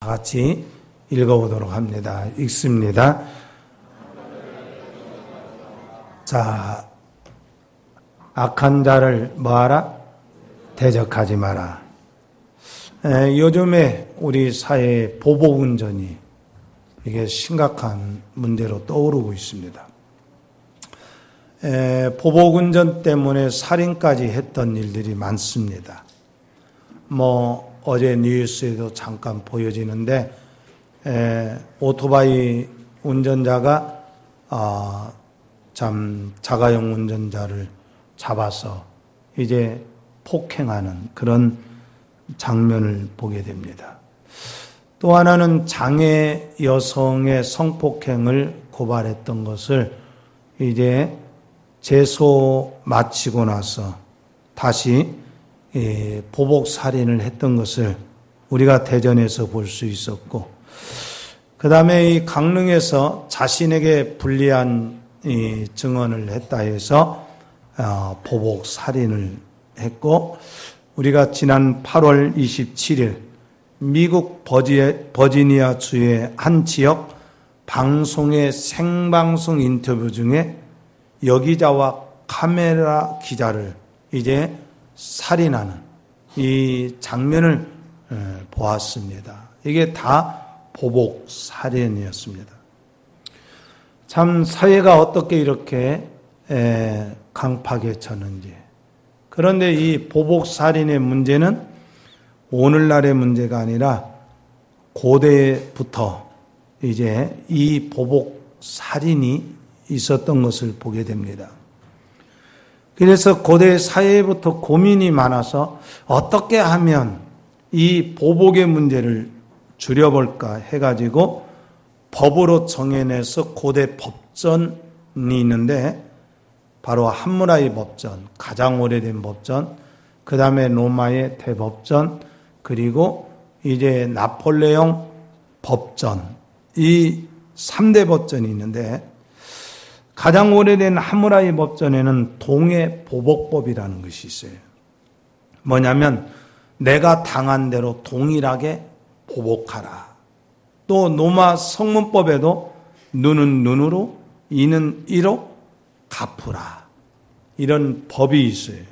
다 같이 읽어보도록 합니다. 읽습니다. 자, 악한 자를 뭐하라? 대적하지 마라. 요즘에 우리 사회의 보복운전이 이게 심각한 문제로 떠오르고 있습니다. 보복운전 때문에 살인까지 했던 일들이 많습니다. 어제 뉴스에도 잠깐 보여지는데 오토바이 운전자가 자가용 운전자를 잡아서 이제 폭행하는 그런 장면을 보게 됩니다. 또 하나는 장애 여성의 성폭행을 고발했던 것을 이제 재소 마치고 나서 다시 보복 살인을 했던 것을 우리가 대전에서 볼 수 있었고, 그 다음에 이 강릉에서 자신에게 불리한 증언을 했다 해서 보복 살인을 했고, 우리가 지난 8월 27일 미국 버지니아 주의 한 지역 방송의 생방송 인터뷰 중에 여기자와 카메라 기자를 이제 살인하는 이 장면을 보았습니다. 이게 다 보복 살인이었습니다. 참 사회가 어떻게 이렇게 강팍해졌는지. 그런데 이 보복 살인의 문제는 오늘날의 문제가 아니라 고대부터 이제 이 보복 살인이 있었던 것을 보게 됩니다. 그래서 고대 사회부터 고민이 많아서 어떻게 하면 이 보복의 문제를 줄여볼까 해가지고 법으로 정해내서 고대 법전이 있는데, 바로 함무라이 법전, 가장 오래된 법전, 그 다음에 로마의 대법전, 그리고 이제 나폴레옹 법전, 이 3대 법전이 있는데, 가장 오래된 함무라이 법전에는 동해 보복법이라는 것이 있어요. 뭐냐면 내가 당한 대로 동일하게 보복하라. 또 로마 성문법에도 눈은 눈으로 이는 이로 갚으라. 이런 법이 있어요.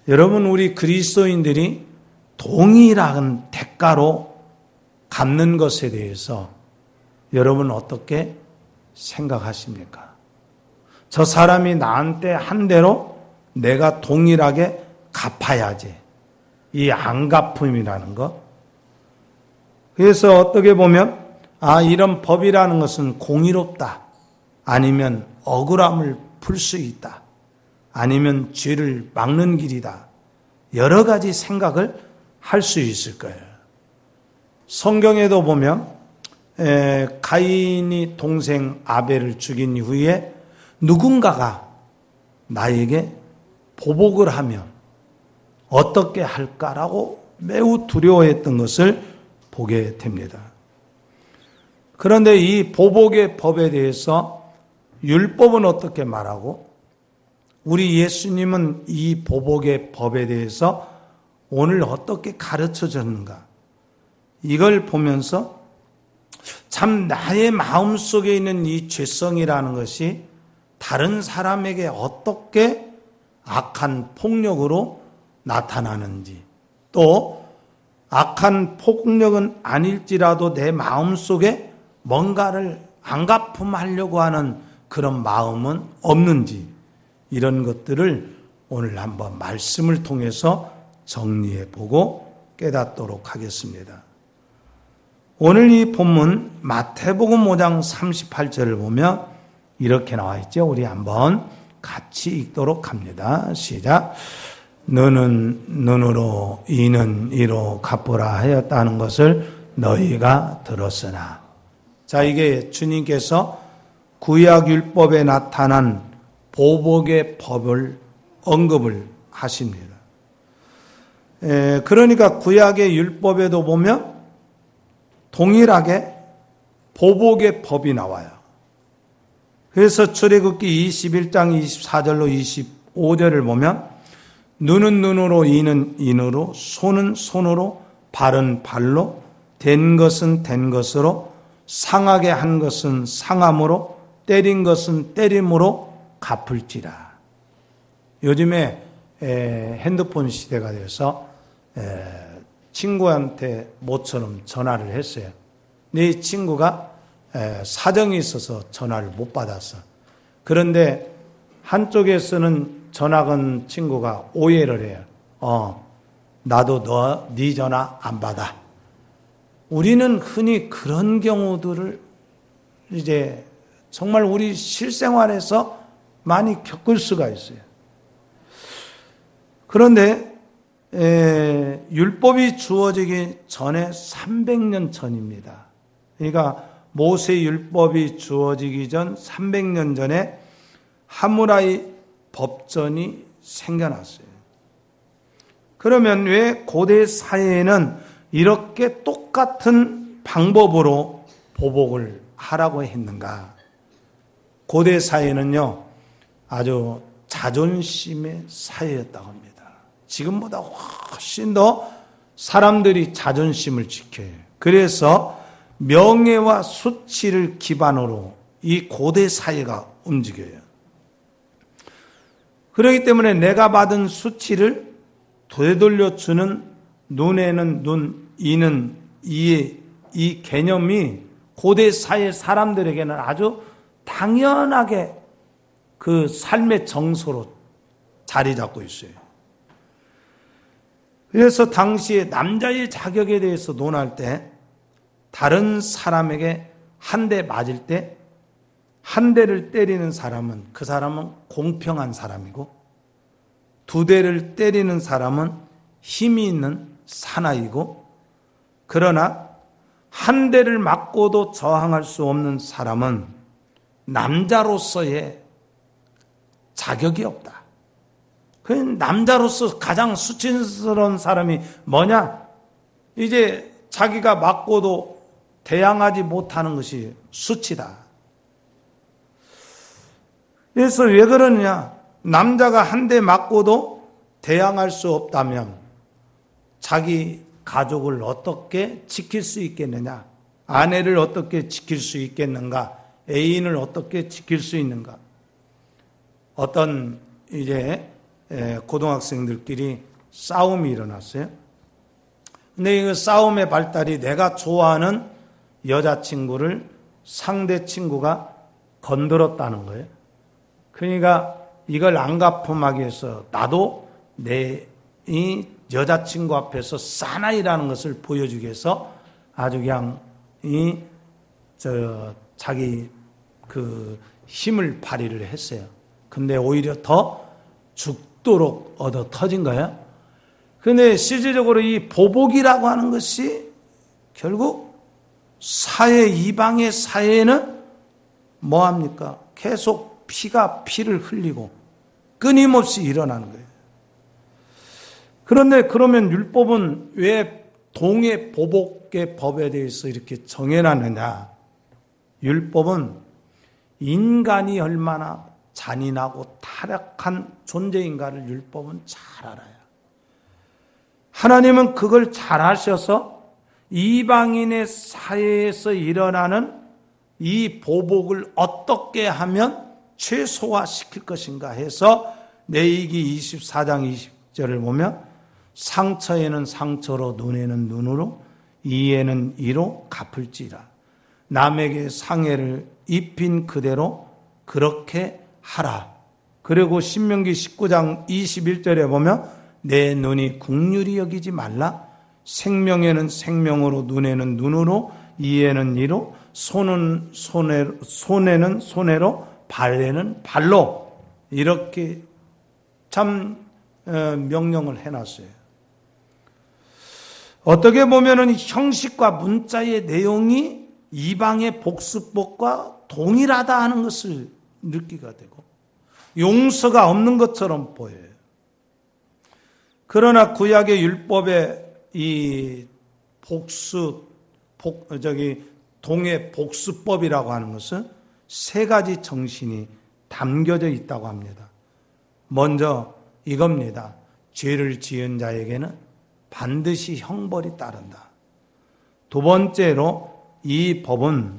여러분, 우리 그리스도인들이 동일한 대가로 갚는 것에 대해서 여러분 어떻게 생각하십니까? 저 사람이 나한테 한 대로 내가 동일하게 갚아야지. 이 안 갚음이라는 것. 그래서 어떻게 보면 이런 법이라는 것은 공의롭다. 아니면 억울함을 풀 수 있다. 아니면 죄를 막는 길이다. 여러 가지 생각을 할 수 있을 거예요. 성경에도 보면 가인이 동생 아벨을 죽인 이후에 누군가가 나에게 보복을 하면 어떻게 할까라고 매우 두려워했던 것을 보게 됩니다. 그런데 이 보복의 법에 대해서 율법은 어떻게 말하고, 우리 예수님은 이 보복의 법에 대해서 오늘 어떻게 가르쳐 줬는가, 이걸 보면서 참 나의 마음속에 있는 이 죄성이라는 것이 다른 사람에게 어떻게 악한 폭력으로 나타나는지, 또 악한 폭력은 아닐지라도 내 마음속에 뭔가를 안 갚음하려고 하는 그런 마음은 없는지, 이런 것들을 오늘 한번 말씀을 통해서 정리해 보고 깨닫도록 하겠습니다. 오늘 이 본문 마태복음 5장 38절을 보면 이렇게 나와 있죠. 우리 한번 같이 읽도록 합니다. 시작. 너는 눈으로 이는 이로 갚으라 하였다는 것을 너희가 들었으나. 자, 이게 주님께서 구약율법에 나타난 보복의 법을 언급을 하십니다. 그러니까 구약의 율법에도 보면 동일하게 보복의 법이 나와요. 그래서 출애굽기 21장 24절로 25절을 보면 눈은 눈으로, 이는 인으로, 손은 손으로, 발은 발로 된 것은 된 것으로, 상하게 한 것은 상함으로, 때린 것은 때림으로 갚을지라. 요즘에 핸드폰 시대가 돼서 친구한테 모처럼 전화를 했어요. 내 친구가 사정이 있어서 전화를 못 받았어. 그런데 한쪽에서는 전화 건 친구가 오해를 해요. 나도 네 전화 안 받아. 우리는 흔히 그런 경우들을 이제 정말 우리 실생활에서 많이 겪을 수가 있어요. 그런데 율법이 주어지기 전에 300년 전입니다. 그러니까 모세 율법이 주어지기 전 300년 전에 하무라이 법전이 생겨났어요. 그러면 왜 고대 사회에는 이렇게 똑같은 방법으로 보복을 하라고 했는가? 고대 사회는요, 아주 자존심의 사회였다고 합니다. 지금보다 훨씬 더 사람들이 자존심을 지켜요. 그래서 명예와 수치를 기반으로 이 고대 사회가 움직여요. 그렇기 때문에 내가 받은 수치를 되돌려주는 눈에는 눈, 이는 이의 이 개념이 고대 사회 사람들에게는 아주 당연하게 그 삶의 정서로 자리 잡고 있어요. 그래서 당시에 남자의 자격에 대해서 논할 때 다른 사람에게 한 대 맞을 때 한 대를 때리는 사람은 그 사람은 공평한 사람이고, 두 대를 때리는 사람은 힘이 있는 사나이고, 그러나 한 대를 맞고도 저항할 수 없는 사람은 남자로서의 자격이 없다. 그 남자로서 가장 수치스러운 사람이 뭐냐? 이제 자기가 맞고도 대항하지 못하는 것이 수치다. 그래서 왜 그러느냐? 남자가 한 대 맞고도 대항할 수 없다면 자기 가족을 어떻게 지킬 수 있겠느냐? 아내를 어떻게 지킬 수 있겠는가? 애인을 어떻게 지킬 수 있는가? 어떤 이제 고등학생들끼리 싸움이 일어났어요. 근데 이 싸움의 발달이 내가 좋아하는 여자친구를 상대 친구가 건드렸다는 거예요. 그러니까 이걸 안 갚음하기 위해서 나도 내 이 여자친구 앞에서 사나이라는 것을 보여주기 위해서 아주 그냥 자기 그 힘을 발휘를 했어요. 근데 오히려 더 죽도록 얻어 터진 거예요. 근데 실질적으로 이 보복이라고 하는 것이 결국 이방의 사회는 뭐합니까? 계속 피가 피를 흘리고 끊임없이 일어나는 거예요. 그런데 그러면 율법은 왜 동해 보복의 법에 대해서 이렇게 정해놨느냐? 율법은 인간이 얼마나 잔인하고 타락한 존재인가를 율법은 잘 알아요. 하나님은 그걸 잘 아셔서 이방인의 사회에서 일어나는 이 보복을 어떻게 하면 최소화시킬 것인가 해서 레위기 24장 20절을 보면 상처에는 상처로 눈에는 눈으로 이에는 이로 갚을지라. 남에게 상해를 입힌 그대로 그렇게 하라. 그리고 신명기 19장 21절에 보면 내 눈이 긍휼히 여기지 말라. 생명에는 생명으로 눈에는 눈으로 이에는 이로 손에는 손으로 발에는 발로 이렇게 참 명령을 해놨어요. 어떻게 보면은 형식과 문자의 내용이 이방의 복수법과 동일하다 하는 것을 느끼게 되고 용서가 없는 것처럼 보여요. 그러나 구약의 율법의 이 동해 복수법이라고 하는 것은 세 가지 정신이 담겨져 있다고 합니다. 먼저 이겁니다. 죄를 지은 자에게는 반드시 형벌이 따른다. 두 번째로 이 법은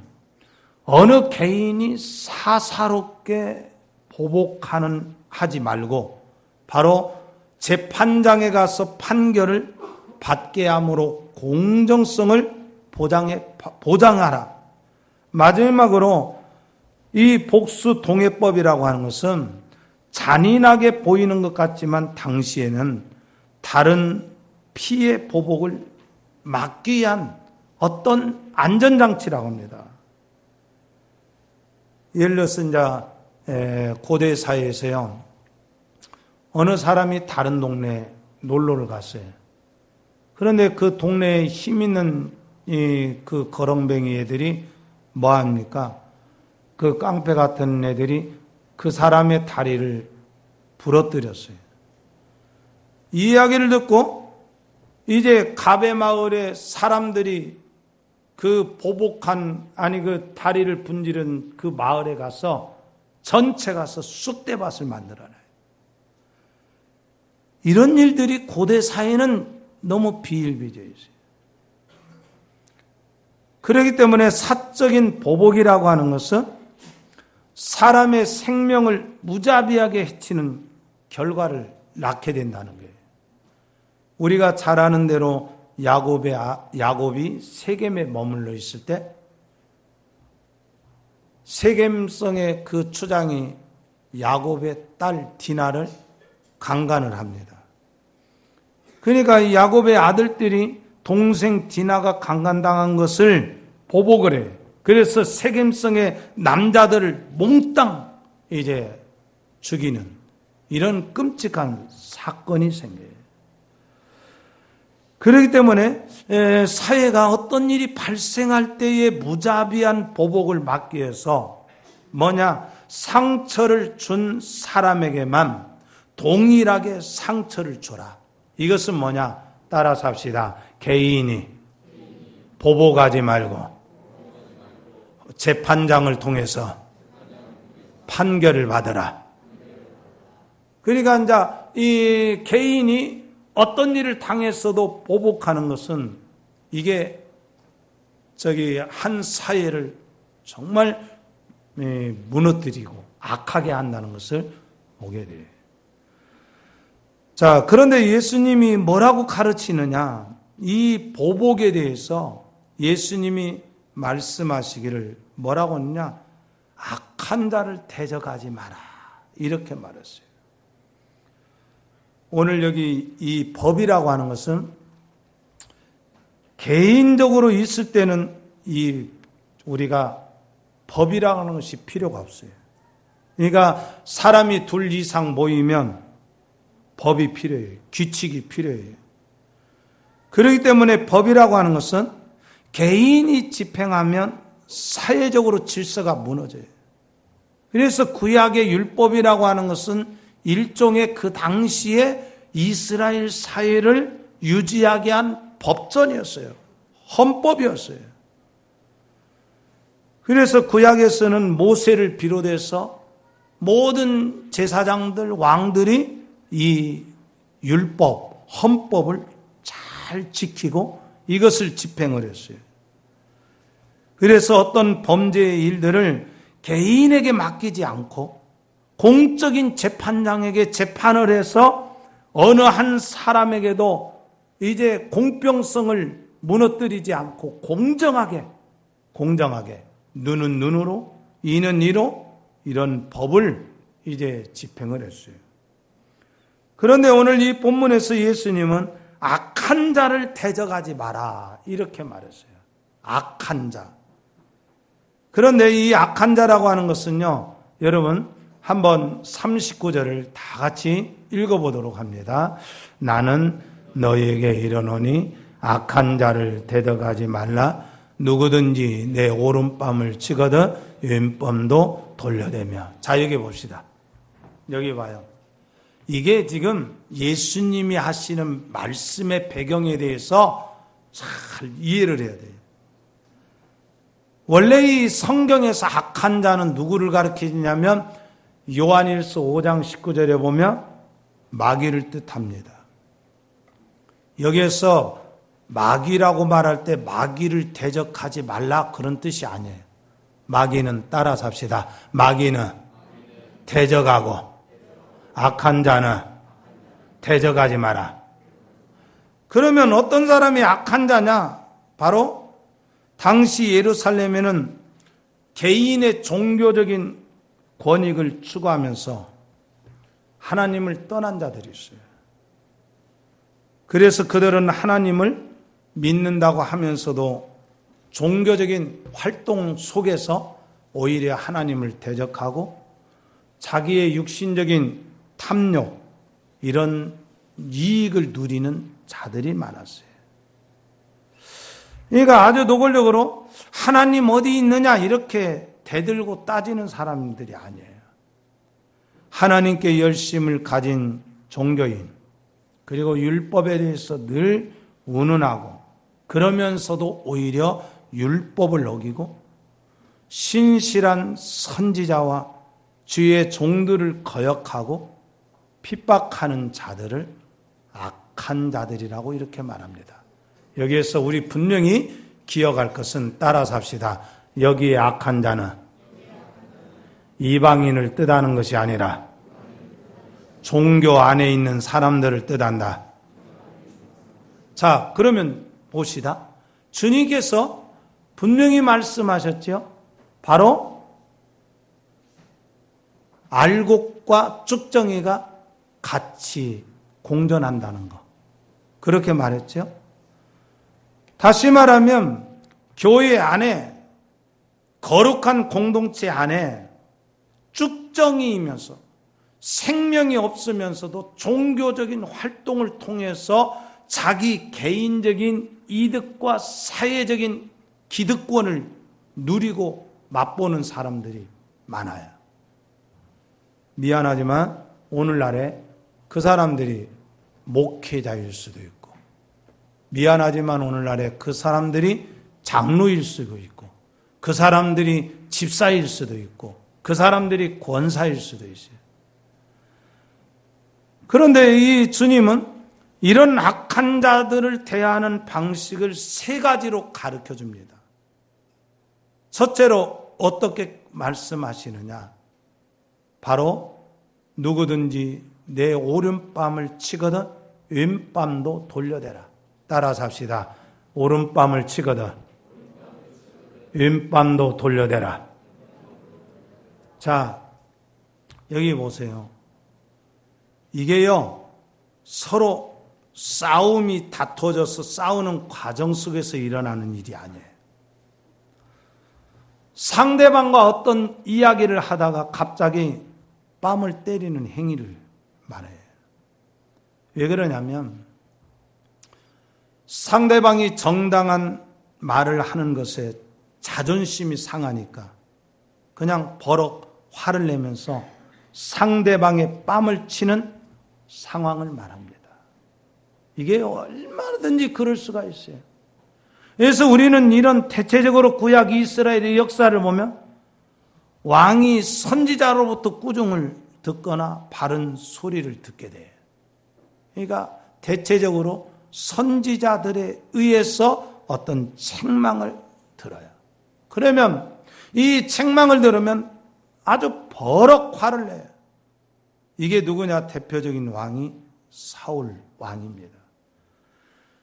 어느 개인이 사사롭게 하지 말고 바로 재판장에 가서 판결을 받게 함으로 공정성을 보장하라. 마지막으로 이 복수동해법이라고 하는 것은 잔인하게 보이는 것 같지만 당시에는 다른 피해 보복을 막기 위한 어떤 안전장치라고 합니다. 예를 들어서 이제 고대 사회에서요, 어느 사람이 다른 동네에 놀러를 갔어요. 그런데 그 동네에 힘 있는 그 거렁뱅이 애들이 뭐 합니까? 그 깡패 같은 애들이 그 사람의 다리를 부러뜨렸어요. 이 이야기를 듣고 이제 갑의 마을에 사람들이 그 그 다리를 분지른 그 마을에 가서 전체 가서 쑥대밭을 만들어놔요. 이런 일들이 고대 사회는 너무 비일비재해 있어요. 그렇기 때문에 사적인 보복이라고 하는 것은 사람의 생명을 무자비하게 해치는 결과를 낳게 된다는 거예요. 우리가 잘 아는 대로 야곱이 세겜에 머물러 있을 때 세겜성의 그 추장이 야곱의 딸 디나를 강간을 합니다. 그러니까 이 야곱의 아들들이 동생 디나가 강간당한 것을 보복을 해요. 그래서 세겜성의 남자들을 몽땅 이제 죽이는 이런 끔찍한 사건이 생겨요. 그렇기 때문에 사회가 어떤 일이 발생할 때에 무자비한 보복을 막기 위해서 상처를 준 사람에게만 동일하게 상처를 줘라. 이것은 따라서 합시다. 개인이 보복하지 말고 재판장을 통해서 판결을 받으라. 그러니까 이제 이 개인이 어떤 일을 당했어도 보복하는 것은 이게 한 사회를 정말 무너뜨리고 악하게 한다는 것을 보게 돼요. 자, 그런데 예수님이 뭐라고 가르치느냐? 이 보복에 대해서 예수님이 말씀하시기를 뭐라고 했느냐? 악한 자를 대적하지 마라. 이렇게 말했어요. 오늘 여기 이 법이라고 하는 것은 개인적으로 있을 때는 우리가 법이라고 하는 것이 필요가 없어요. 그러니까 사람이 둘 이상 모이면 법이 필요해요. 규칙이 필요해요. 그렇기 때문에 법이라고 하는 것은 개인이 집행하면 사회적으로 질서가 무너져요. 그래서 구약의 율법이라고 하는 것은 일종의 그 당시에 이스라엘 사회를 유지하게 한 법전이었어요. 헌법이었어요. 그래서 구약에서는 모세를 비롯해서 모든 제사장들, 왕들이 이 율법, 헌법을 잘 지키고 이것을 집행을 했어요. 그래서 어떤 범죄의 일들을 개인에게 맡기지 않고 공적인 재판장에게 재판을 해서 어느 한 사람에게도 이제 공평성을 무너뜨리지 않고 공정하게 눈은 눈으로 이는 이로 이런 법을 이제 집행을 했어요. 그런데 오늘 이 본문에서 예수님은 악한 자를 대적하지 마라 이렇게 말했어요. 악한 자. 그런데 이 악한 자라고 하는 것은요, 여러분 한번 39절을 다 같이 읽어보도록 합니다. 나는 너희에게 이르노니 악한 자를 대적하지 말라. 누구든지 내 오른뺨을 치거든 왼뺨도 돌려대며. 자, 여기 봅시다. 여기 봐요. 이게 지금 예수님이 하시는 말씀의 배경에 대해서 잘 이해를 해야 돼요. 원래 이 성경에서 악한 자는 누구를 가리키냐면 요한일서 5장 19절에 보면 마귀를 뜻합니다. 여기에서 마귀라고 말할 때 마귀를 대적하지 말라 그런 뜻이 아니에요. 마귀는 따라 삽시다. 마귀는 대적하고 악한 자는 대적하지 마라. 그러면 어떤 사람이 악한 자냐? 바로 당시 예루살렘에는 개인의 종교적인 권익을 추구하면서 하나님을 떠난 자들이 있어요. 그래서 그들은 하나님을 믿는다고 하면서도 종교적인 활동 속에서 오히려 하나님을 대적하고 자기의 육신적인 탐욕, 이런 이익을 누리는 자들이 많았어요. 그러니까 아주 노골적으로 하나님 어디 있느냐 이렇게 대들고 따지는 사람들이 아니에요. 하나님께 열심을 가진 종교인, 그리고 율법에 대해서 늘 운운하고 그러면서도 오히려 율법을 어기고 신실한 선지자와 주의 종들을 거역하고 핍박하는 자들을 악한 자들이라고 이렇게 말합니다. 여기에서 우리 분명히 기억할 것은 따라서 합시다. 여기에 악한 자는 이방인을 뜻하는 것이 아니라 종교 안에 있는 사람들을 뜻한다. 자, 그러면 봅시다. 주님께서 분명히 말씀하셨죠. 바로 알곡과 쭉정이가 같이 공존한다는 거. 그렇게 말했죠. 다시 말하면 교회 안에, 거룩한 공동체 안에 쭉정이이면서 생명이 없으면서도 종교적인 활동을 통해서 자기 개인적인 이득과 사회적인 기득권을 누리고 맛보는 사람들이 많아요. 미안하지만 오늘날에 그 사람들이 목회자일 수도 있고, 미안하지만 오늘날에 그 사람들이 장로일 수도 있고, 그 사람들이 집사일 수도 있고, 그 사람들이 권사일 수도 있어요. 그런데 이 주님은 이런 악한 자들을 대하는 방식을 세 가지로 가르쳐 줍니다. 첫째로 어떻게 말씀하시느냐? 바로 누구든지 내 오른뺨을 치거든 왼뺨도 돌려대라. 따라서 합시다. 오른뺨을 치거든 왼뺨도 돌려대라. 자, 여기 보세요. 이게요, 서로 싸움이 다퉈져서 싸우는 과정 속에서 일어나는 일이 아니에요. 상대방과 어떤 이야기를 하다가 갑자기 뺨을 때리는 행위를 말해요. 왜 그러냐면 상대방이 정당한 말을 하는 것에 자존심이 상하니까 그냥 버럭 화를 내면서 상대방의 뺨을 치는 상황을 말합니다. 이게 얼마든지 그럴 수가 있어요. 그래서 우리는 이런 대체적으로 구약 이스라엘의 역사를 보면 왕이 선지자로부터 꾸중을 듣거나 바른 소리를 듣게 돼요. 그러니까 대체적으로 선지자들에 의해서 어떤 책망을 들어요. 그러면 이 책망을 들으면 아주 버럭 화를 내요. 이게 누구냐? 대표적인 왕이 사울 왕입니다.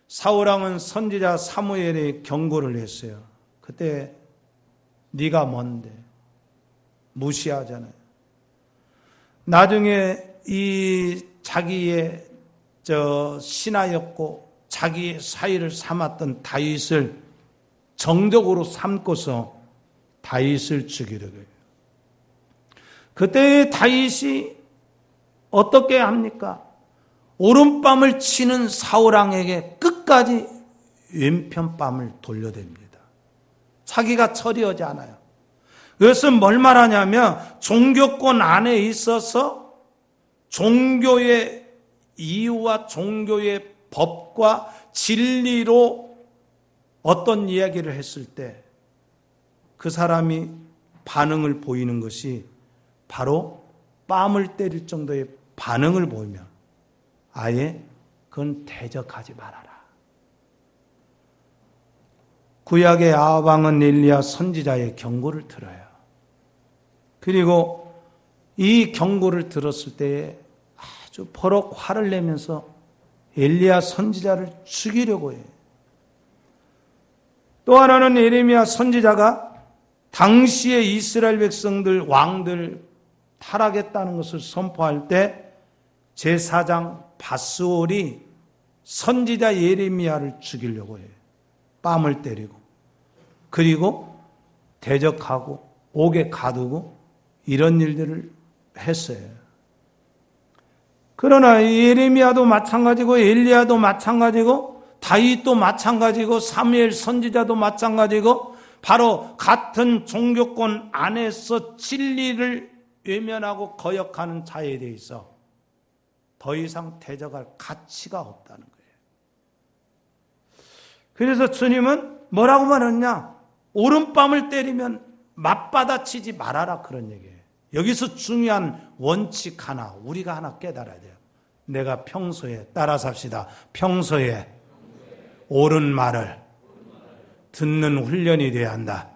사울 왕은 선지자 사무엘에 경고를 했어요. 그때 네가 뭔데? 무시하잖아요. 나중에 이 자기의 신하였고 자기의 사위를 삼았던 다윗을 정적으로 삼고서 다윗을 죽이려 해요. 그때 다윗이 어떻게 합니까? 오른뺨을 치는 사울왕에게 끝까지 왼편뺨을 돌려댑니다. 자기가 처리하지 않아요. 그것은 뭘 말하냐면 종교권 안에 있어서 종교의 이유와 종교의 법과 진리로 어떤 이야기를 했을 때 그 사람이 반응을 보이는 것이 바로 뺨을 때릴 정도의 반응을 보이면 아예 그건 대적하지 말아라. 구약의 아합 왕은 엘리야 선지자의 경고를 들어요. 그리고 이 경고를 들었을 때에 아주 버럭 화를 내면서 엘리야 선지자를 죽이려고 해요. 또 하나는 예레미야 선지자가 당시에 이스라엘 백성들, 왕들 타락했다는 것을 선포할 때 제사장 바스올이 선지자 예레미야를 죽이려고 해요. 뺨을 때리고 그리고 대적하고 옥에 가두고 이런 일들을 했어요. 그러나 예레미야도 마찬가지고 엘리야도 마찬가지고 다윗도 마찬가지고 사무엘 선지자도 마찬가지고 바로 같은 종교권 안에서 진리를 외면하고 거역하는 자에 대해서 더 이상 대적할 가치가 없다는 거예요. 그래서 주님은 뭐라고 말했냐? 오른뺨을 때리면 맞받아치지 말아라, 그런 얘기예요. 여기서 중요한 원칙 하나, 우리가 하나 깨달아야 돼요. 내가 평소에, 따라서 합시다. 평소에 옳은 말을 듣는 훈련이 돼야 한다.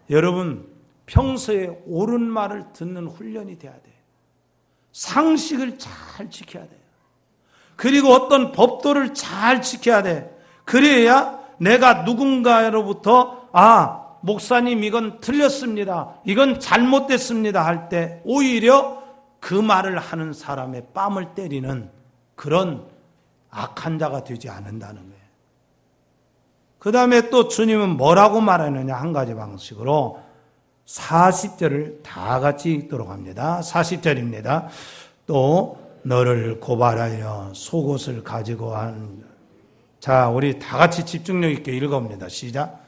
여러분, 평소에 옳은 말을 듣는 훈련이 돼야 돼요. 상식을 잘 지켜야 돼요. 그리고 어떤 법도를 잘 지켜야 돼. 그래야 내가 누군가로부터 목사님 이건 틀렸습니다. 이건 잘못됐습니다 할 때 오히려 그 말을 하는 사람의 뺨을 때리는 그런 악한 자가 되지 않는다는 거예요. 그 다음에 또 주님은 뭐라고 말하느냐, 한 가지 방식으로 40절을 다 같이 읽도록 합니다. 40절입니다. 또 너를 고발하여 속옷을 가지고 자, 우리 다 같이 집중력 있게 읽어봅니다. 시작.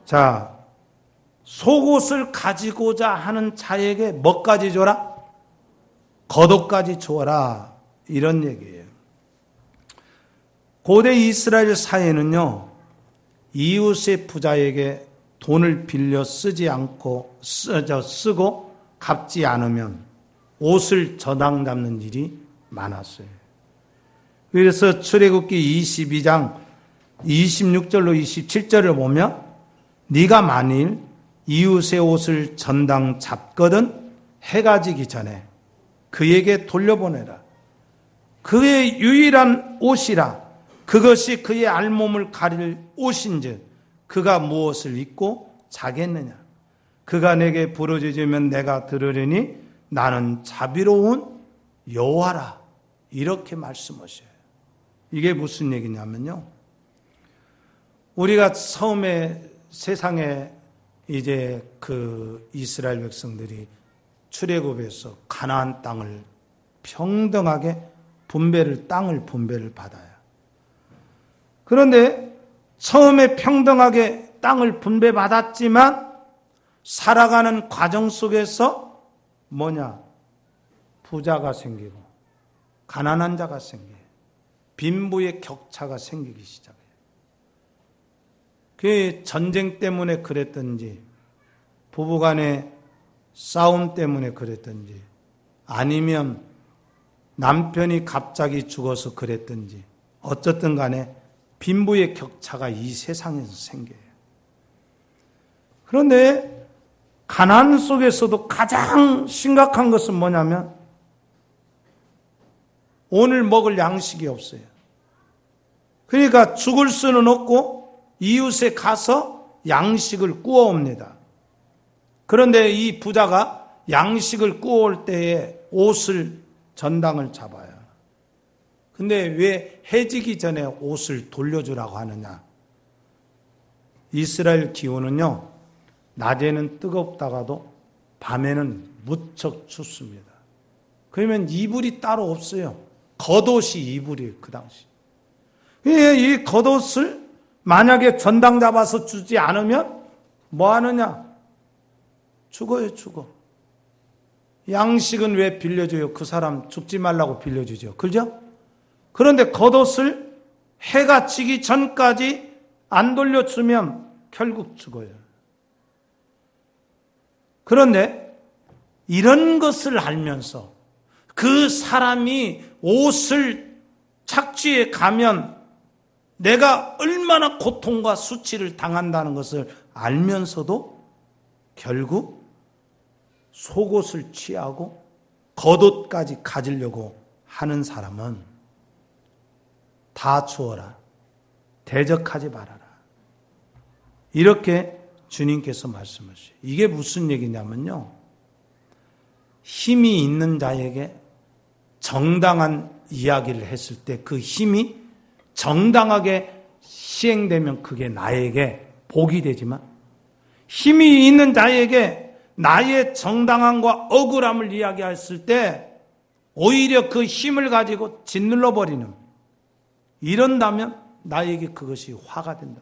자, 속옷을 가지고자 하는 자에게 뭐까지 줘라? 겉옷까지 주어라. 이런 얘기예요. 고대 이스라엘 사회는요, 이웃의 부자에게 돈을 빌려 쓰지 않고 쓰고 갚지 않으면 옷을 저당 잡는 일이 많았어요. 그래서 출애굽기 22장 26절로 27절을 보면 네가 만일 이웃의 옷을 전당 잡거든 해가 지기 전에 그에게 돌려보내라. 그의 유일한 옷이라. 그것이 그의 알몸을 가릴 옷인즉 그가 무엇을 입고 자겠느냐. 그가 내게 부르짖으면 내가 들으려니 나는 자비로운 여호와라. 이렇게 말씀하셔요. 이게 무슨 얘기냐면요, 우리가 처음에 세상에 이제 그 이스라엘 백성들이 출애굽에서 가나안 땅을 평등하게 땅을 분배를 받아요. 그런데 처음에 평등하게 땅을 분배받았지만 살아가는 과정 속에서 부자가 생기고 가난한 자가 생겨요. 빈부의 격차가 생기기 시작해요. 그게 전쟁 때문에 그랬든지 부부간의 싸움 때문에 그랬든지 아니면 남편이 갑자기 죽어서 그랬든지 어쨌든 간에 빈부의 격차가 이 세상에서 생겨요. 그런데 가난 속에서도 가장 심각한 것은 뭐냐면 오늘 먹을 양식이 없어요. 그러니까 죽을 수는 없고 이웃에 가서 양식을 구워옵니다. 그런데 이 부자가 양식을 구워올 때에 옷을 전당을 잡아요. 근데 왜 해지기 전에 옷을 돌려주라고 하느냐? 이스라엘 기온은요, 낮에는 뜨겁다가도 밤에는 무척 춥습니다. 그러면 이불이 따로 없어요. 겉옷이 이불이에요, 그 당시. 이 겉옷을 만약에 전당 잡아서 주지 않으면 뭐 하느냐? 죽어요, 죽어. 양식은 왜 빌려줘요? 그 사람 죽지 말라고 빌려주죠. 그죠? 그런데 겉옷을 해가 지기 전까지 안 돌려주면 결국 죽어요. 그런데 이런 것을 알면서 그 사람이 옷을 착취해 가면 내가 얼마나 고통과 수치를 당한다는 것을 알면서도 결국 속옷을 취하고 겉옷까지 가지려고 하는 사람은 다 주어라, 대적하지 말아라, 이렇게 주님께서 말씀하셔요. 이게 무슨 얘기냐면요, 힘이 있는 자에게 정당한 이야기를 했을 때 그 힘이 정당하게 시행되면 그게 나에게 복이 되지만, 힘이 있는 자에게 나의 정당함과 억울함을 이야기했을 때 오히려 그 힘을 가지고 짓눌러 버리는, 이런다면 나에게 그것이 화가 된다.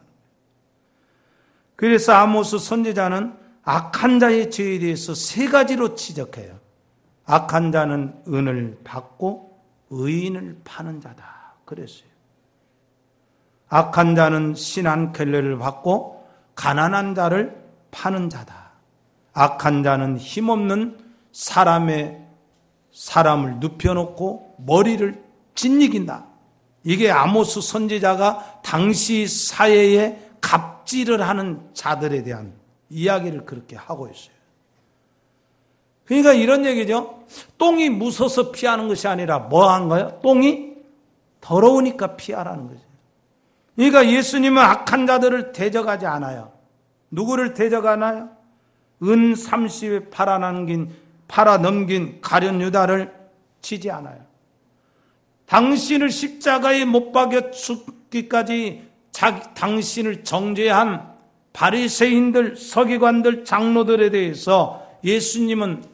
그래서 아모스 선지자는 악한 자의 죄에 대해서 세 가지로 지적해요. 악한 자는 은을 받고 의인을 파는 자다 그랬어요. 악한 자는 신한 켤레를 받고 가난한 자를 파는 자다. 악한 자는 힘없는 사람을 눕혀놓고 머리를 짓이긴다. 이게 아모스 선지자가 당시 사회에 갑질을 하는 자들에 대한 이야기를 그렇게 하고 있어요. 그러니까 이런 얘기죠. 똥이 무서워서 피하는 것이 아니라 뭐 한 거예요? 똥이 더러우니까 피하라는 거죠. 그러니까 예수님은 악한 자들을 대적하지 않아요. 누구를 대적하나요? 은 30에 팔아넘긴 가룟 유다를 치지 않아요. 당신을 십자가에 못 박여 죽기까지 당신을 정죄한 바리새인들, 서기관들, 장로들에 대해서 예수님은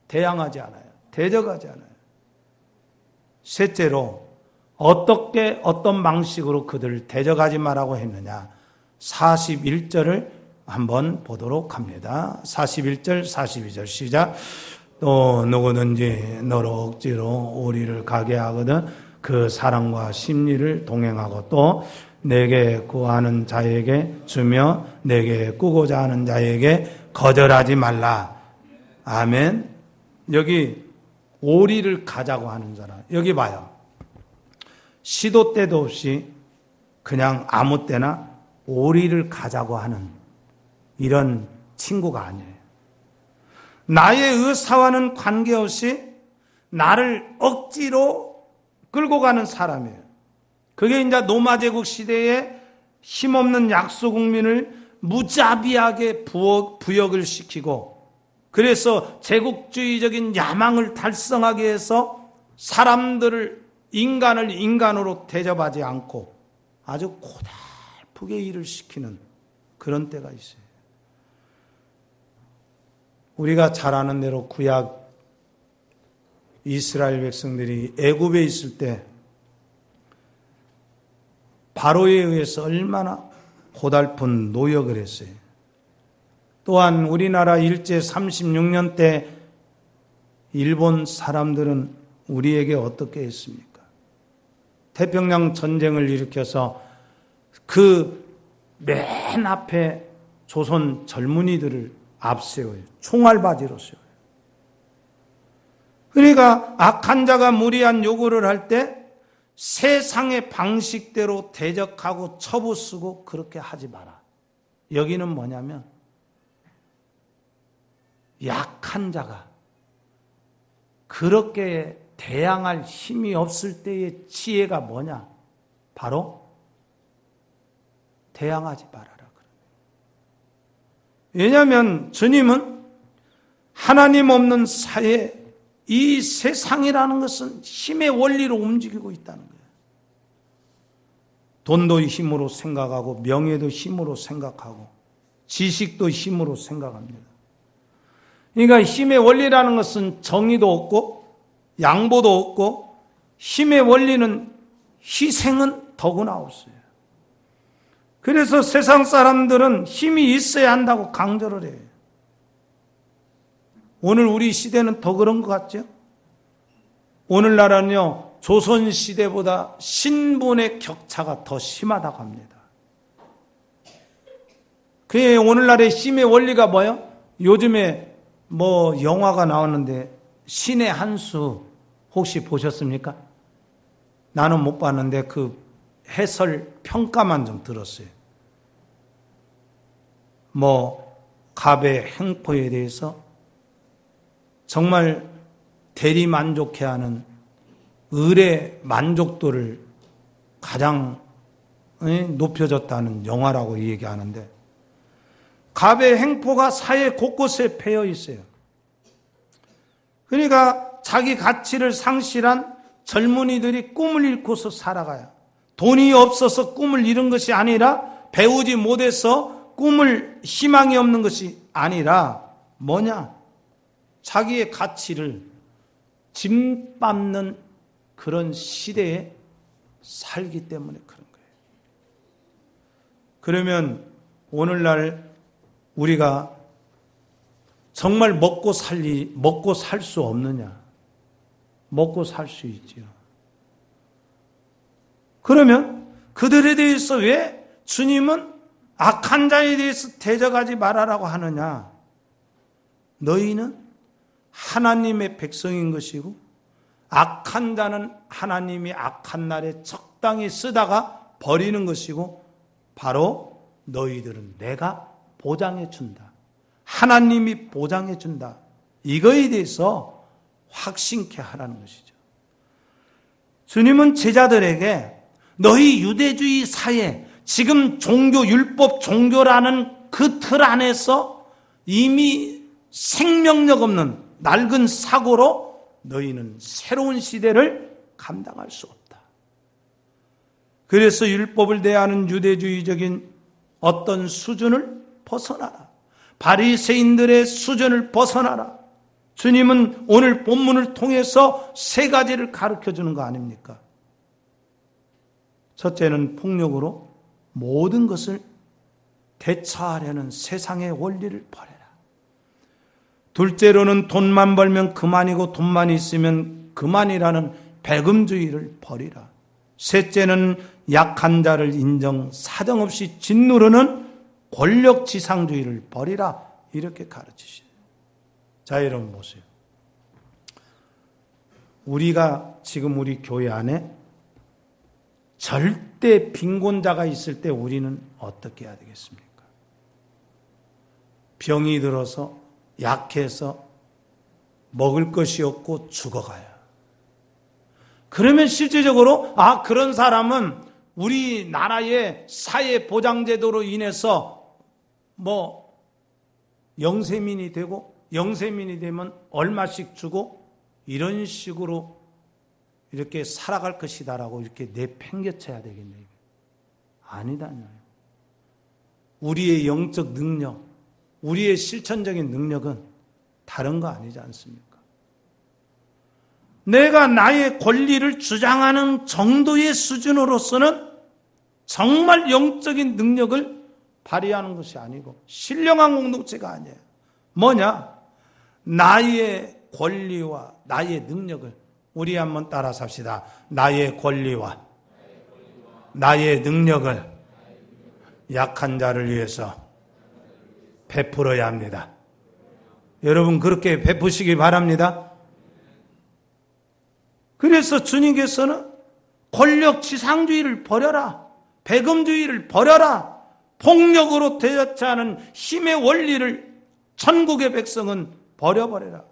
대항하지 않아요. 대적하지 않아요. 셋째로 어떤 방식으로 그들을 대적하지 말라고 했느냐. 41절을 한번 보도록 합니다. 41절, 42절 시작. 또 누구든지 너로 억지로 우리를 가게 하거든 그 사랑과 심리를 동행하고 또 내게 구하는 자에게 주며 내게 꾸고자 하는 자에게 거절하지 말라. 아멘. 여기 오리를 가자고 하는 사람, 여기 봐요. 시도 때도 없이 그냥 아무 때나 오리를 가자고 하는 이런 친구가 아니에요. 나의 의사와는 관계없이 나를 억지로 끌고 가는 사람이에요. 그게 이제 로마 제국 시대에 힘없는 약소 국민을 무자비하게 부역을 시키고, 그래서 제국주의적인 야망을 달성하기 위해서 인간을 인간으로 대접하지 않고 아주 고달프게 일을 시키는 그런 때가 있어요. 우리가 잘 아는 대로 구약 이스라엘 백성들이 애굽에 있을 때 바로에 의해서 얼마나 고달픈 노역을 했어요. 또한 우리나라 일제 36년 때 일본 사람들은 우리에게 어떻게 했습니까? 태평양 전쟁을 일으켜서 그 맨 앞에 조선 젊은이들을 앞세워요. 총알바지로 세워요. 그러니까 악한 자가 무리한 요구를 할 때 세상의 방식대로 대적하고 처부수고 그렇게 하지 마라. 여기는 뭐냐면 약한 자가 그렇게 대항할 힘이 없을 때의 지혜가 뭐냐? 바로 대항하지 말아라. 왜냐하면 주님은 하나님 없는 사회, 이 세상이라는 것은 힘의 원리로 움직이고 있다는 거예요. 돈도 힘으로 생각하고 명예도 힘으로 생각하고 지식도 힘으로 생각합니다. 그러니까 힘의 원리라는 것은 정의도 없고 양보도 없고 힘의 원리는 희생은 더구나 없어요. 그래서 세상 사람들은 힘이 있어야 한다고 강조를 해요. 오늘 우리 시대는 더 그런 것 같죠? 오늘날은요, 조선시대보다 신분의 격차가 더 심하다고 합니다. 그게 오늘날의 힘의 원리가 뭐예요? 요즘에 영화가 나오는데 신의 한 수, 혹시 보셨습니까? 나는 못 봤는데 그 해설 평가만 좀 들었어요. 갑의 행포에 대해서 정말 대리 만족해하는 을의 만족도를 가장 높여졌다는 영화라고 얘기하는데, 갑의 행포가 사회 곳곳에 패여 있어요. 그러니까 자기 가치를 상실한 젊은이들이 꿈을 잃고서 살아가요. 돈이 없어서 꿈을 잃은 것이 아니라, 배우지 못해서 꿈을 희망이 없는 것이 아니라 뭐냐? 자기의 가치를 짓밟는 그런 시대에 살기 때문에 그런 거예요. 그러면 오늘날 우리가 정말 먹고 살 수 없느냐? 먹고 살 수 있지요. 그러면 그들에 대해서 왜 주님은 악한 자에 대해서 대적하지 말아라고 하느냐? 너희는 하나님의 백성인 것이고, 악한 자는 하나님이 악한 날에 적당히 쓰다가 버리는 것이고, 바로 너희들은 내가 보장해 준다. 하나님이 보장해 준다. 이거에 대해서 확신케 하라는 것이죠. 주님은 제자들에게 너희 유대주의 사회, 지금 종교, 율법 종교라는 그 틀 안에서 이미 생명력 없는 낡은 사고로 너희는 새로운 시대를 감당할 수 없다. 그래서 율법을 대하는 유대주의적인 어떤 수준을 벗어나라. 바리새인들의 수준을 벗어나라. 주님은 오늘 본문을 통해서 세 가지를 가르쳐 주는 거 아닙니까? 첫째는 폭력으로 모든 것을 대처하려는 세상의 원리를 버려라. 둘째로는 돈만 벌면 그만이고 돈만 있으면 그만이라는 배금주의를 버리라. 셋째는 약한 자를 인정 사정없이 짓누르는 권력지상주의를 버리라. 이렇게 가르치시죠. 자, 여러분 보세요. 우리가 지금 우리 교회 안에 절대 빈곤자가 있을 때 우리는 어떻게 해야 되겠습니까? 병이 들어서 약해서 먹을 것이 없고 죽어가요. 그러면 실질적으로 그런 사람은 우리나라의 사회보장제도로 인해서 영세민이 되고, 영세민이 되면 얼마씩 주고 이런 식으로 이렇게 살아갈 것이다라고 이렇게 내팽개쳐야 되겠네요. 아니다뇨. 우리의 영적 능력, 우리의 실천적인 능력은 다른 거 아니지 않습니까? 내가 나의 권리를 주장하는 정도의 수준으로서는 정말 영적인 능력을 발휘하는 것이 아니고 신령한 공동체가 아니에요. 뭐냐? 나의 권리와 나의 능력을, 우리 한번 따라 삽시다. 나의 권리와 나의 능력을 약한 자를 위해서 베풀어야 합니다. 여러분 그렇게 베푸시기 바랍니다. 그래서 주님께서는 권력지상주의를 버려라. 배금주의를 버려라. 폭력으로 대처하는 힘의 원리를 천국의 백성은 버려버려라.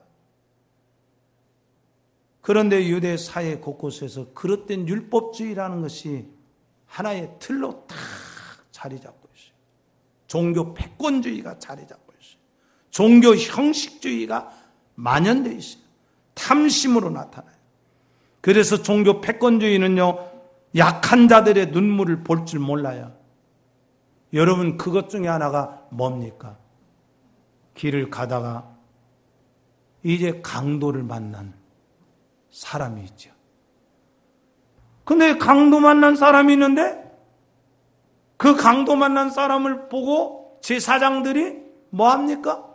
그런데 유대 사회 곳곳에서 그릇된 율법주의라는 것이 하나의 틀로 딱 자리 잡고 있어요. 종교 패권주의가 자리 잡고 있어요. 종교 형식주의가 만연되어 있어요. 탐심으로 나타나요. 그래서 종교 패권주의는요, 약한 자들의 눈물을 볼 줄 몰라요. 여러분 그것 중에 하나가 뭡니까? 길을 가다가 이제 강도를 만난 사람이 있죠. 근데 강도 만난 사람이 있는데 그 강도 만난 사람을 보고 제사장들이 뭐합니까?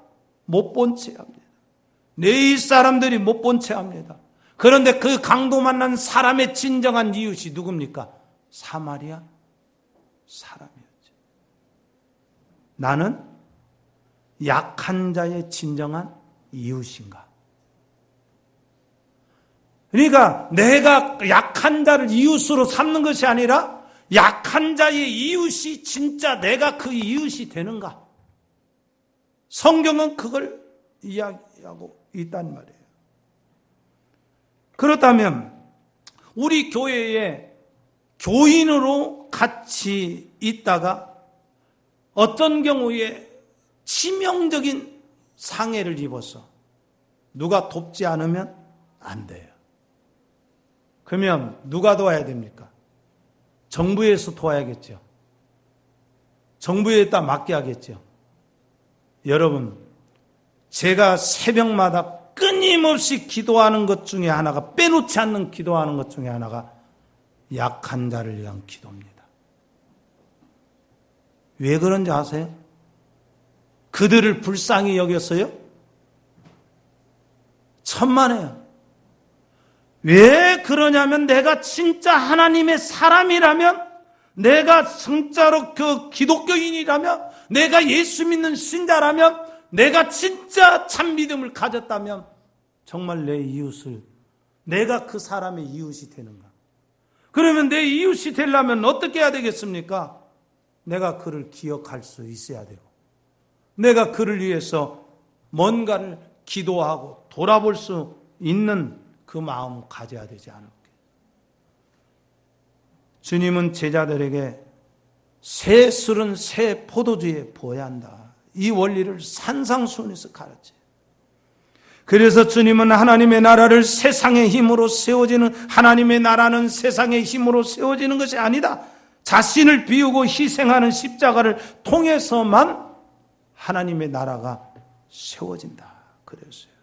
못 본 채 합니다. 내 사람들이 못 본 채 합니다. 그런데 그 강도 만난 사람의 진정한 이웃이 누굽니까? 사마리아 사람이었죠. 나는 약한 자의 진정한 이웃인가? 그러니까 내가 약한 자를 이웃으로 삼는 것이 아니라 약한 자의 이웃이 진짜 내가 그 이웃이 되는가? 성경은 그걸 이야기하고 있단 말이에요. 그렇다면 우리 교회에 교인으로 같이 있다가 어떤 경우에 치명적인 상해를 입어서 누가 돕지 않으면 안 돼요. 그러면 누가 도와야 됩니까? 정부에서 도와야겠죠. 정부에다 맡겨야겠죠. 여러분, 제가 새벽마다 끊임없이 기도하는 것 중에 하나가, 빼놓지 않는 기도하는 것 중에 하나가 약한 자를 위한 기도입니다. 왜 그런지 아세요? 그들을 불쌍히 여겼어요? 천만에요. 왜 그러냐면 내가 진짜 하나님의 사람이라면, 내가 진짜로 그 기독교인이라면, 내가 예수 믿는 신자라면, 내가 진짜 참 믿음을 가졌다면 정말 내 이웃을, 내가 그 사람의 이웃이 되는가? 그러면 내 이웃이 되려면 어떻게 해야 되겠습니까? 내가 그를 기억할 수 있어야 되고, 내가 그를 위해서 뭔가를 기도하고 돌아볼 수 있는 그 마음을 가져야 되지 않을까? 주님은 제자들에게 새 술은 새 포도주에 부어야 한다, 이 원리를 산상수훈에서 가르쳐요. 그래서 주님은 하나님의 나라를 세상의 힘으로 세워지는, 하나님의 나라는 세상의 힘으로 세워지는 것이 아니다, 자신을 비우고 희생하는 십자가를 통해서만 하나님의 나라가 세워진다 그랬어요.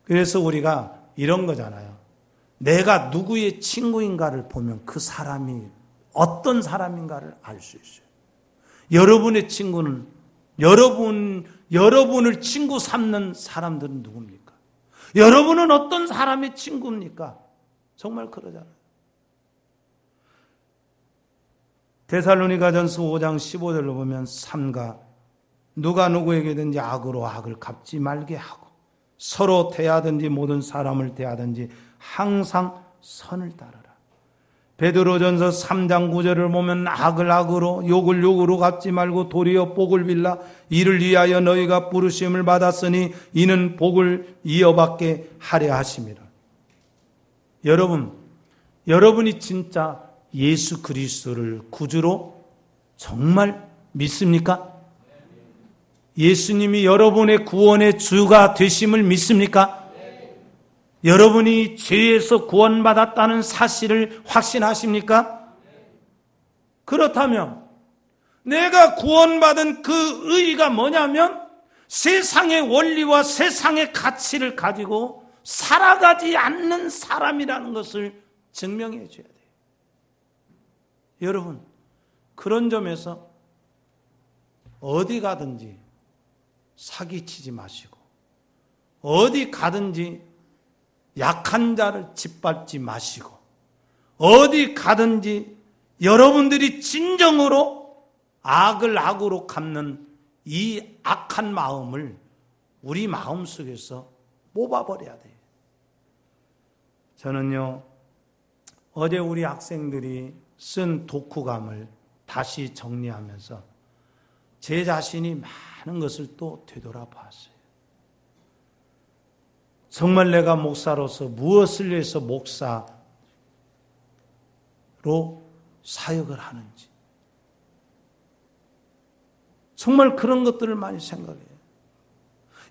그래서 우리가 이런 거잖아요. 내가 누구의 친구인가를 보면 그 사람이 어떤 사람인가를 알 수 있어요. 여러분의 친구는, 여러분을 친구 삼는 사람들은 누굽니까? 여러분은 어떤 사람의 친구입니까? 정말 그러잖아요. 데살로니가전서 5장 15절로 보면, 삼가 누가 누구에게든지 악으로 악을 갚지 말게 하고 서로 대하든지 모든 사람을 대하든지 항상 선을 따르라. 베드로전서 3장 9절을 보면 악을 악으로 욕을 욕으로 갚지 말고 도리어 복을 빌라. 이를 위하여 너희가 부르심을 받았으니 이는 복을 이어받게 하려 하심이라. 여러분이 진짜 예수 그리스도를 구주로 정말 믿습니까? 예수님이 여러분의 구원의 주가 되심을 믿습니까? 여러분이 죄에서 구원받았다는 사실을 확신하십니까? 그렇다면 내가 구원받은 그 의의가 뭐냐면, 세상의 원리와 세상의 가치를 가지고 살아가지 않는 사람이라는 것을 증명해 줘야 돼요. 여러분, 그런 점에서 어디 가든지 사기치지 마시고, 어디 가든지 약한 자를 짓밟지 마시고, 어디 가든지 여러분들이 진정으로 악을 악으로 갚는 이 악한 마음을 우리 마음속에서 뽑아버려야 돼요. 저는요, 어제 우리 학생들이 쓴 독후감을 다시 정리하면서 제 자신이 많은 것을 또 되돌아봤어요. 정말 내가 목사로서 무엇을 위해서 목사로 사역을 하는지, 정말 그런 것들을 많이 생각해요.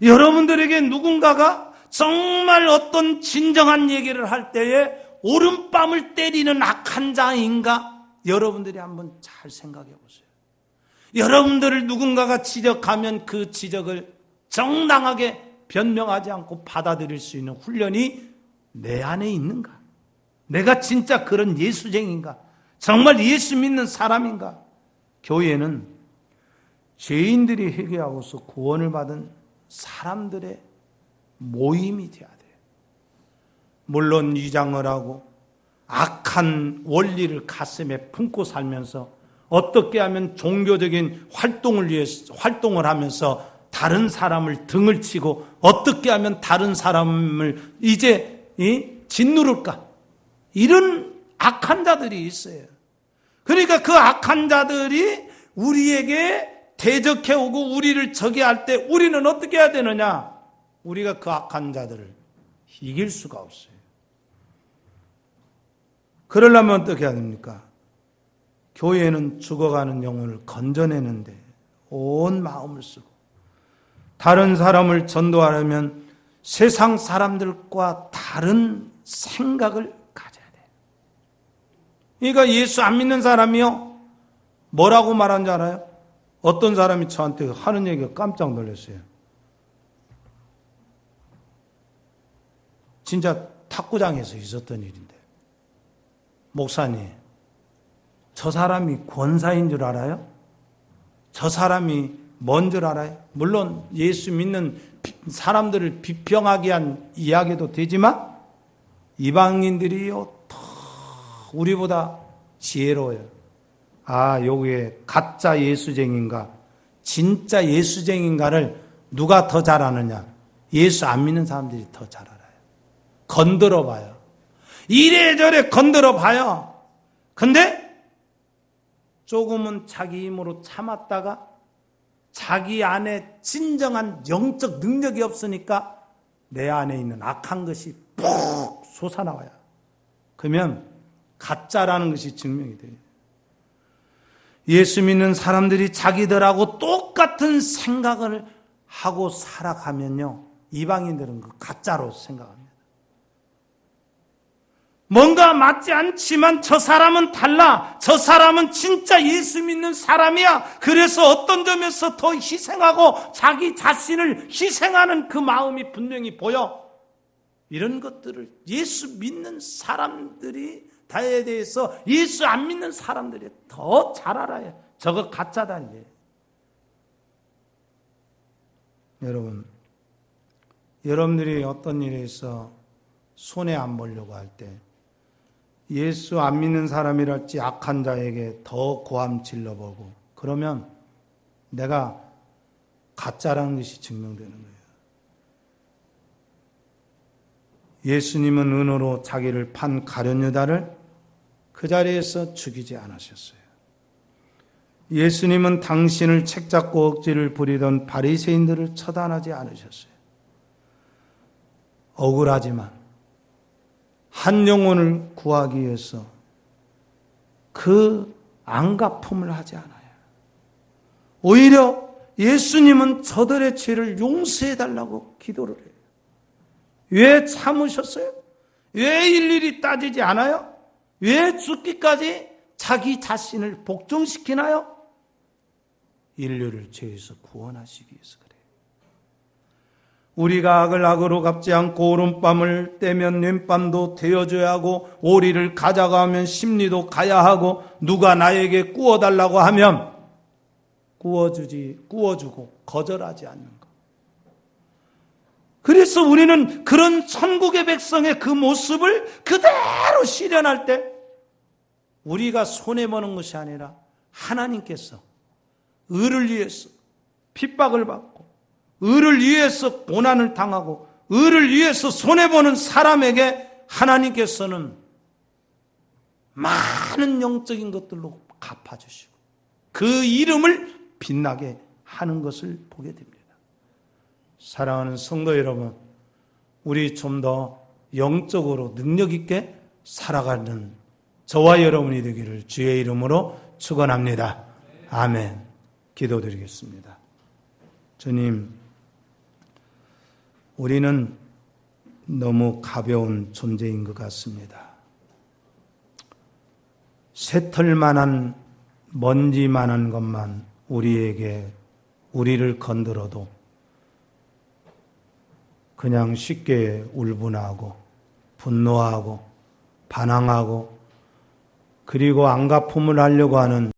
여러분들에게 누군가가 정말 어떤 진정한 얘기를 할 때에 오른뺨을 때리는 악한 자인가, 여러분들이 한번 잘 생각해 보세요. 여러분들을 누군가가 지적하면 그 지적을 정당하게 변명하지 않고 받아들일 수 있는 훈련이 내 안에 있는가? 내가 진짜 그런 예수쟁인가? 정말 예수 믿는 사람인가? 교회는 죄인들이 회개하고서 구원을 받은 사람들의 모임이 돼야 돼요. 물론 위장을 하고 악한 원리를 가슴에 품고 살면서 어떻게 하면 종교적인 활동을 하면서 다른 사람을 등을 치고, 어떻게 하면 다른 사람을 이제 짓누를까? 이런 악한 자들이 있어요. 그러니까 그 악한 자들이 우리에게 대적해오고 우리를 저기할 때 우리는 어떻게 해야 되느냐? 우리가 그 악한 자들을 이길 수가 없어요. 그러려면 어떻게 해야 됩니까? 교회는 죽어가는 영혼을 건져내는데 온 마음을 쓰고, 다른 사람을 전도하려면 세상 사람들과 다른 생각을 가져야 돼요. 그러니까 예수 안 믿는 사람이요, 뭐라고 말하는 줄 알아요? 어떤 사람이 저한테 하는 얘기가 깜짝 놀랐어요. 진짜 탁구장에서 있었던 일인데, 목사님, 저 사람이 권사인 줄 알아요? 저 사람이 뭔 줄 알아요? 물론 예수 믿는 사람들을 비평하게 한 이야기도 되지만 이방인들이요 더 우리보다 지혜로워요. 아, 여기에 가짜 예수쟁인가 진짜 예수쟁인가를 누가 더 잘 아느냐? 예수 안 믿는 사람들이 더 잘 알아요. 건드려 봐요. 이래저래 건드려 봐요. 근데 조금은 자기 힘으로 참았다가 자기 안에 진정한 영적 능력이 없으니까 내 안에 있는 악한 것이 푹 솟아나와요. 그러면 가짜라는 것이 증명이 돼요. 예수 믿는 사람들이 자기들하고 똑같은 생각을 하고 살아가면요, 이방인들은 그 가짜로 생각합니다. 뭔가 맞지 않지만 저 사람은 달라. 저 사람은 진짜 예수 믿는 사람이야. 그래서 어떤 점에서 더 희생하고 자기 자신을 희생하는 그 마음이 분명히 보여. 이런 것들을 예수 믿는 사람들이 다에 대해서 예수 안 믿는 사람들이 더 잘 알아요. 저거 가짜다 이제. 여러분들이 어떤 일에 있어 손해 안 보려고 할 때 예수 안 믿는 사람이랄지 악한 자에게 더 고함 질러보고 그러면 내가 가짜라는 것이 증명되는 거예요. 예수님은 은으로 자기를 판 가룟 유다를 그 자리에서 죽이지 않으셨어요. 예수님은 당신을 책잡고 억지를 부리던 바리새인들을 처단하지 않으셨어요. 억울하지만 한 영혼을 구하기 위해서 그 안갚음을 하지 않아요. 오히려 예수님은 저들의 죄를 용서해달라고 기도를 해요. 왜 참으셨어요? 왜 일일이 따지지 않아요? 왜 죽기까지 자기 자신을 복종시키나요? 인류를 죄에서 구원하시기 위해서 그래요. 우리가 악을 악으로 갚지 않고 오른밤을 떼면 왼밤도 되어줘야 하고 오리를 가져가면 심리도 가야 하고 누가 나에게 구워달라고 하면 구워주고 거절하지 않는 것. 그래서 우리는 그런 천국의 백성의 그 모습을 그대로 실현할 때 우리가 손해보는 것이 아니라 하나님께서 의를 위해서 핍박을 받고 의를 위해서 고난을 당하고 의를 위해서 손해보는 사람에게 하나님께서는 많은 영적인 것들로 갚아주시고 그 이름을 빛나게 하는 것을 보게 됩니다. 사랑하는 성도 여러분, 우리 좀 더 영적으로 능력 있게 살아가는 저와 여러분이 되기를 주의 이름으로 축원합니다. 아멘. 기도드리겠습니다. 주님, 우리는 너무 가벼운 존재인 것 같습니다. 새털만한 먼지만한 것만 우리를 건드려도 그냥 쉽게 울분하고 분노하고 반항하고 그리고 안갚음을 하려고 하는